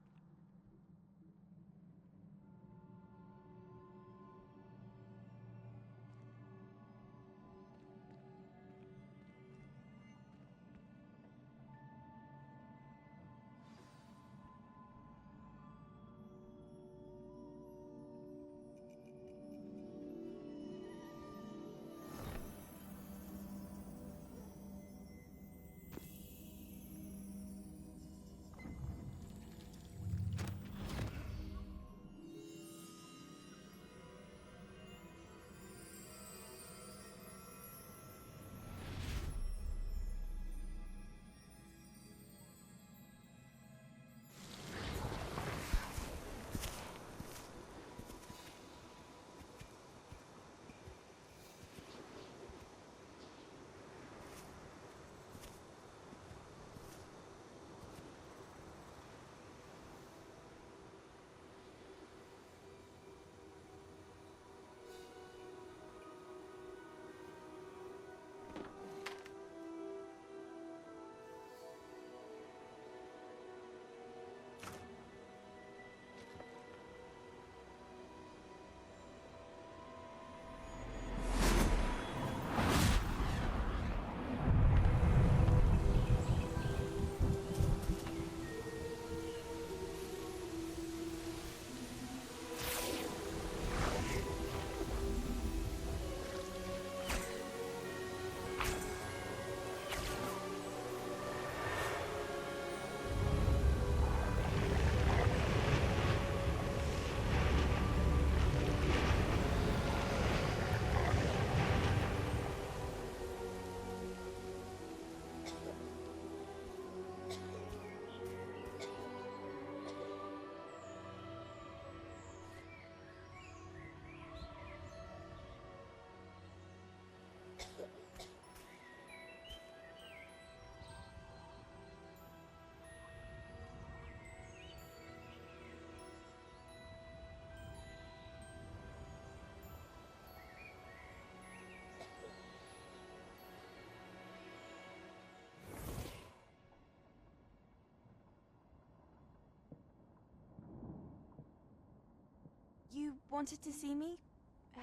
wanted to see me?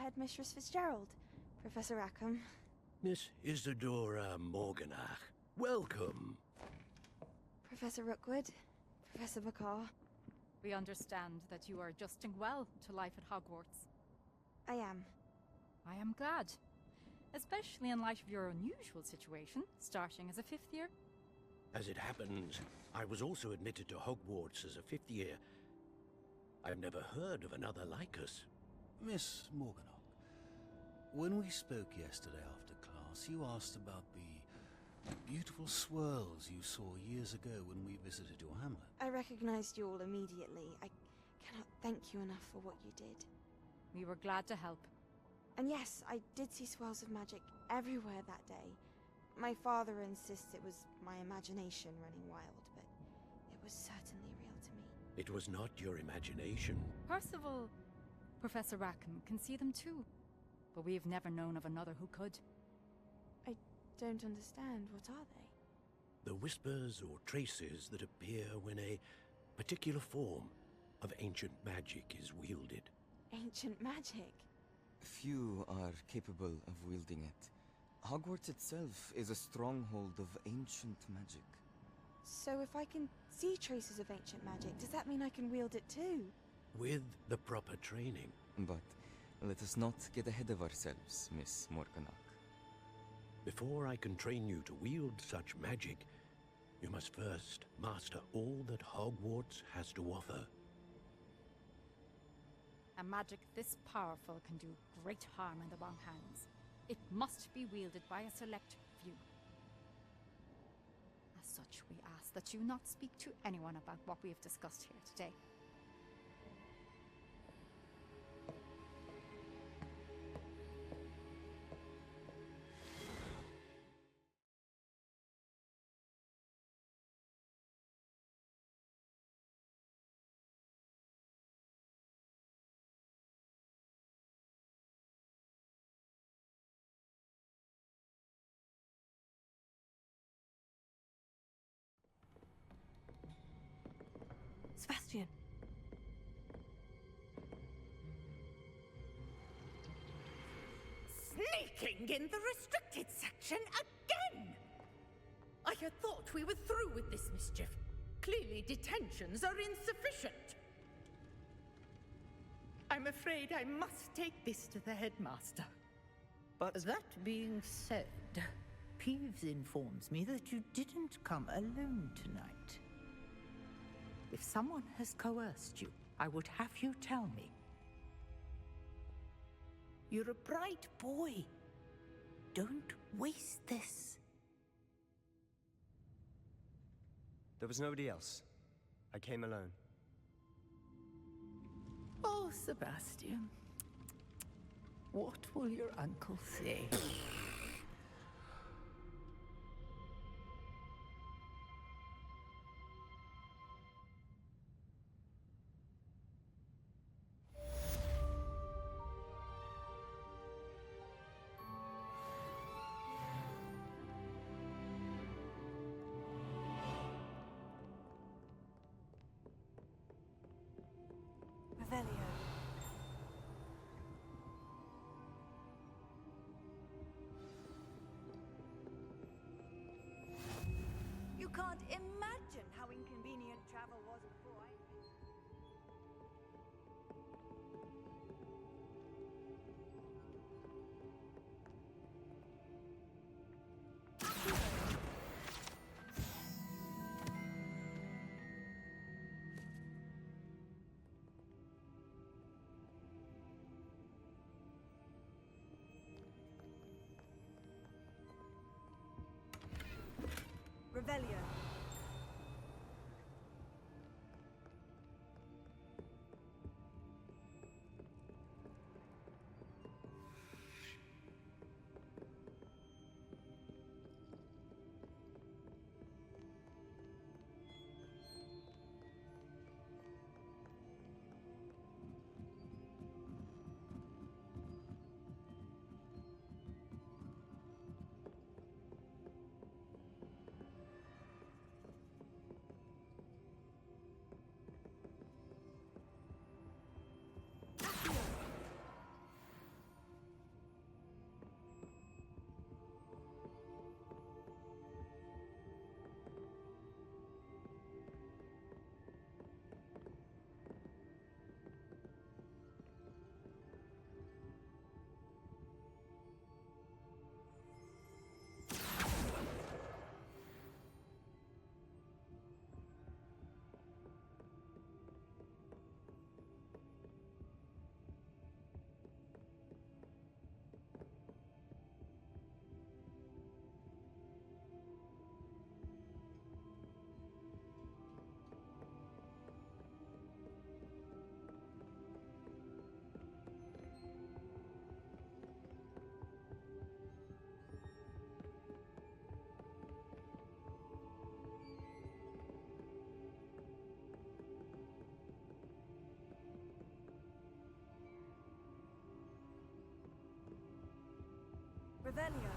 Headmistress Fitzgerald, Professor Rackham. Miss Isadora Morganach, welcome. Professor Rookwood, Professor Bakar. We understand that you are adjusting well to life at Hogwarts. I am. I am glad. Especially in light of your unusual situation, starting as a 5th year. As it happens, I was also admitted to Hogwarts as a 5th year. I've never heard of another like us. Miss Morganach, when we spoke yesterday after class, you asked about the beautiful swirls you saw years ago when we visited your hamlet. I recognized you all immediately. I cannot thank you enough for what you did. We were glad to help. And yes, I did see swirls of magic everywhere that day. My father insists it was my imagination running wild, but it was certainly real to me. It was not your imagination. Percival, Professor Rackham can see them too. But we've never known of another who could. I don't understand. What are they? The whispers or traces that appear when a particular form of ancient magic is wielded. Ancient magic? Few are capable of wielding it. Hogwarts itself is a stronghold of ancient magic. So if I can see traces of ancient magic, does that mean I can wield it too? With the proper training. But let us not get ahead of ourselves, Miss Morganach. Before I can train you to wield such magic, you must first master all that Hogwarts has to offer. A magic this powerful can do great harm in the wrong hands. It must be wielded by a select few. As such, we ask that you not speak to anyone about what we have discussed here today. Sebastian. Sneaking in the restricted section again! I had thought we were through with this mischief. Clearly detentions are insufficient. I'm afraid I must take this to the headmaster. But that being said, Peeves informs me that you didn't come alone tonight. If someone has coerced you, I would have you tell me. You're a bright boy. Don't waste this. There was nobody else. I came alone. Oh, Sebastian. What will your uncle say? Revelio. You can't imagine how inconvenient travel was before I... Revelio. Revelio.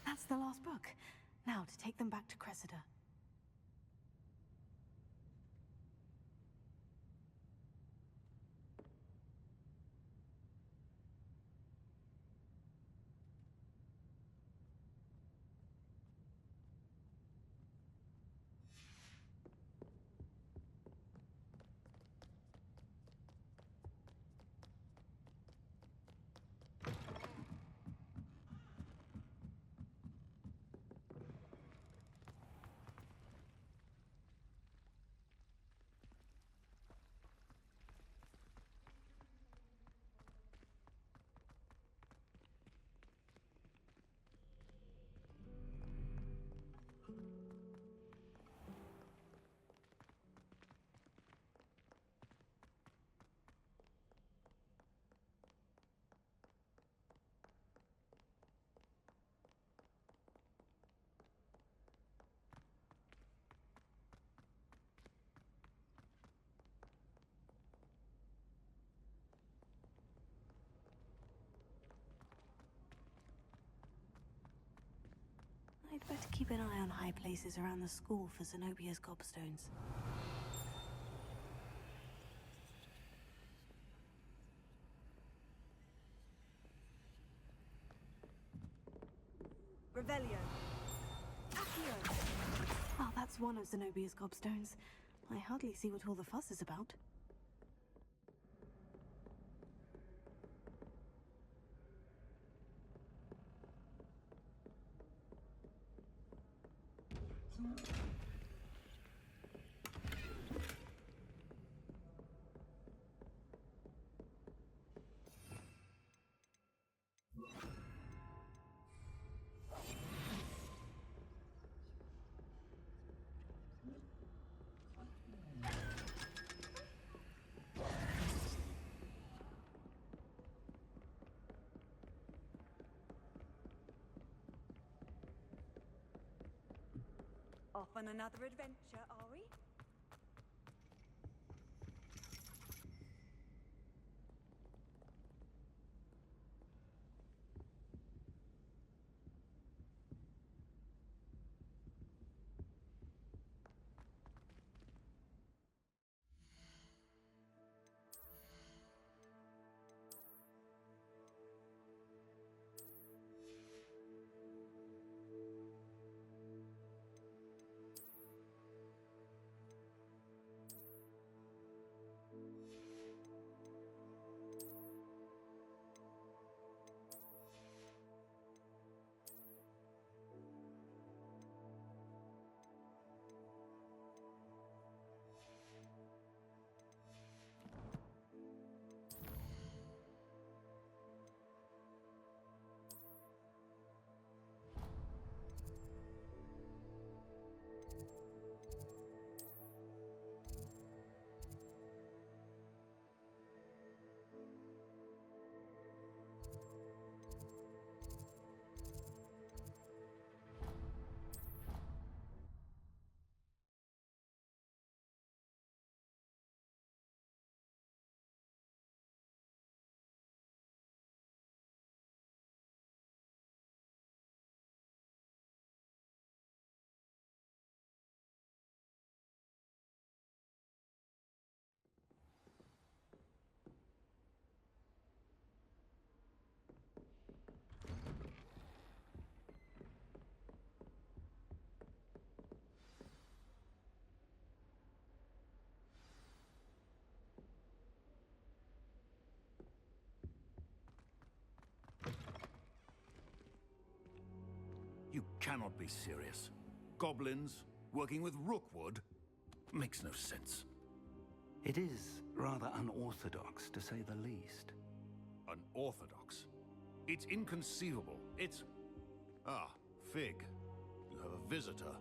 That's the last book. Now to take them back to Cressida. I'd better keep an eye on high places around the school for Zenobia's gobstones. Revelio. Accio. Well, that's one of Zenobia's gobstones. I hardly see what all the fuss is about. Off on another adventure, are we? You cannot be serious. Goblins working with Rookwood? Makes no sense. It is rather unorthodox, to say the least. Unorthodox? It's inconceivable. It's... Ah, Fig. You have a visitor.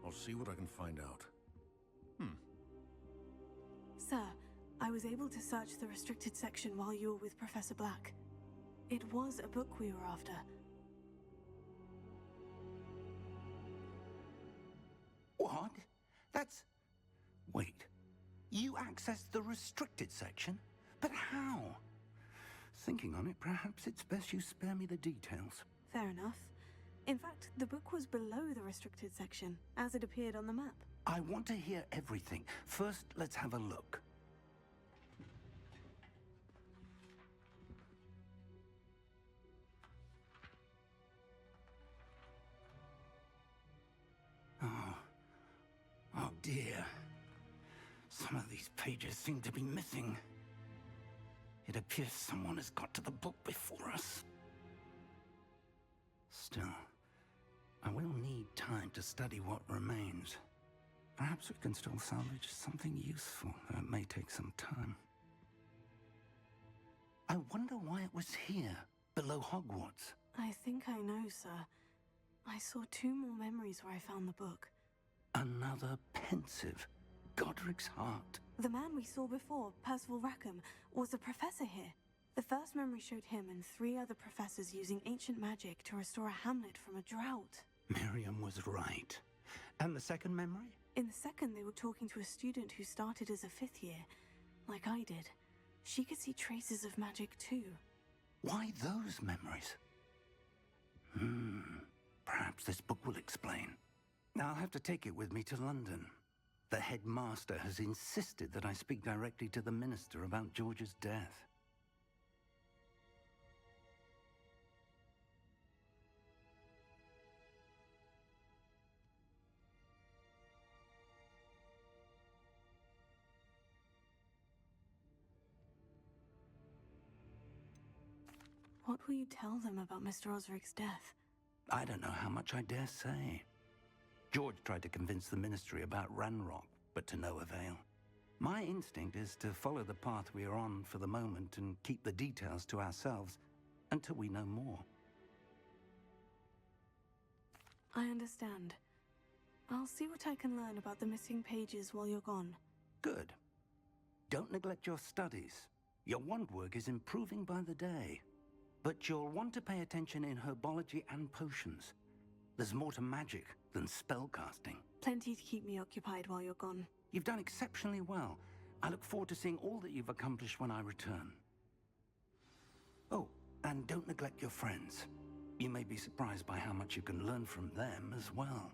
I'll see what I can find out. Sir, I was able to search the restricted section while you were with Professor Black. It was a book we were after. What? That's... Wait. You accessed the restricted section? But how? Thinking on it, perhaps it's best you spare me the details. Fair enough. In fact, the book was below the restricted section, as it appeared on the map. I want to hear everything. First, let's have a look. Oh dear. Some of these pages seem to be missing. It appears someone has got to the book before us. Still, I will need time to study what remains. Perhaps we can still salvage something useful, though it may take some time. I wonder why it was here, below Hogwarts. I think I know, sir. I saw 2 more memories where I found the book. Another pensive. Godric's heart. The man we saw before, Percival Rackham, was a professor here. The first memory showed him and 3 other professors using ancient magic to restore a hamlet from a drought. Miriam was right. And the second memory? In the second, they were talking to a student who started as a 5th year, like I did. She could see traces of magic too. Why those memories? Perhaps this book will explain. I'll have to take it with me to London. The headmaster has insisted that I speak directly to the minister about George's death. What will you tell them about Mr. Osric's death? I don't know how much I dare say. George tried to convince the ministry about Ranrock, but to no avail. My instinct is to follow the path we are on for the moment and keep the details to ourselves until we know more. I understand. I'll see what I can learn about the missing pages while you're gone. Good. Don't neglect your studies. Your wand work is improving by the day. But you'll want to pay attention in herbology and potions. There's more to magic than spellcasting. Plenty to keep me occupied while you're gone. You've done exceptionally well. I look forward to seeing all that you've accomplished when I return. Oh, and don't neglect your friends. You may be surprised by how much you can learn from them as well.